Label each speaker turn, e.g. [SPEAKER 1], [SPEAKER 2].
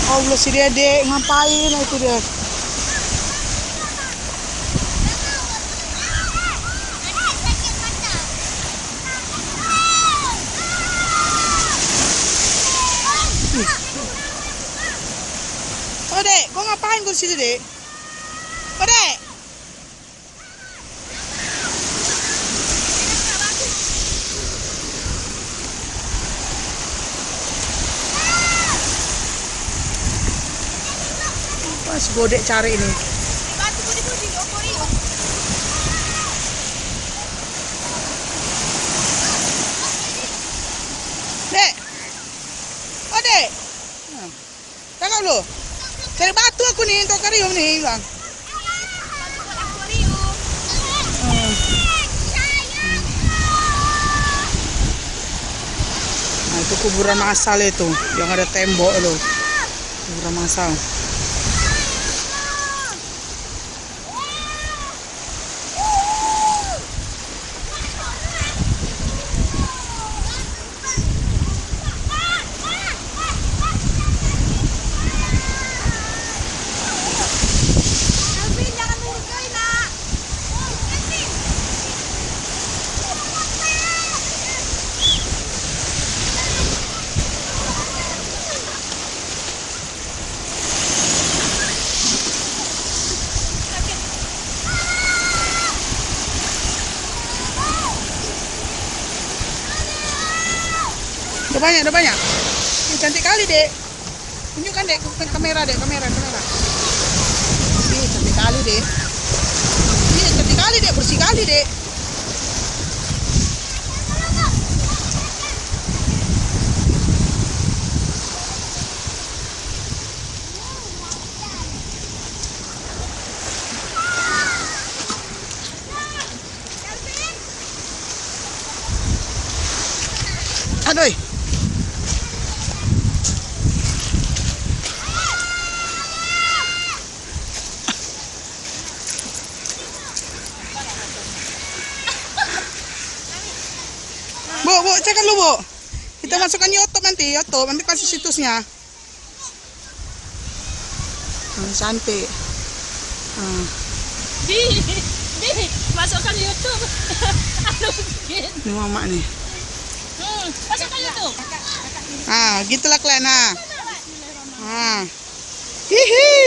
[SPEAKER 1] Allah, si Dede ngapain itu dia? Oh Dek, kau ngapain kau di situ Dek? Oh Dek. Si Bodek cari ini. Dek. Oh Dek. Tengok lu. Cari batu aku nih untuk akuarium nih bilang. Nah, itu kuburan massal itu yang ada tembok loh. Kuburan massal. Udah banyak. Ini cantik kali Dek. Tunjukkan Dek ke kamera Dek, kamera. Ini cantik kali Dek. Ini cantik kali Dek, bersih kali Dek. Aduh. Bu, cek dulu Bu. Kita masukkan YouTube nanti kasih situsnya. Cantik.
[SPEAKER 2] Masukkan YouTube.
[SPEAKER 1] Ini mama nih.
[SPEAKER 2] Masukkan YouTube.
[SPEAKER 1] Ah, gitulah kalian. Hihi.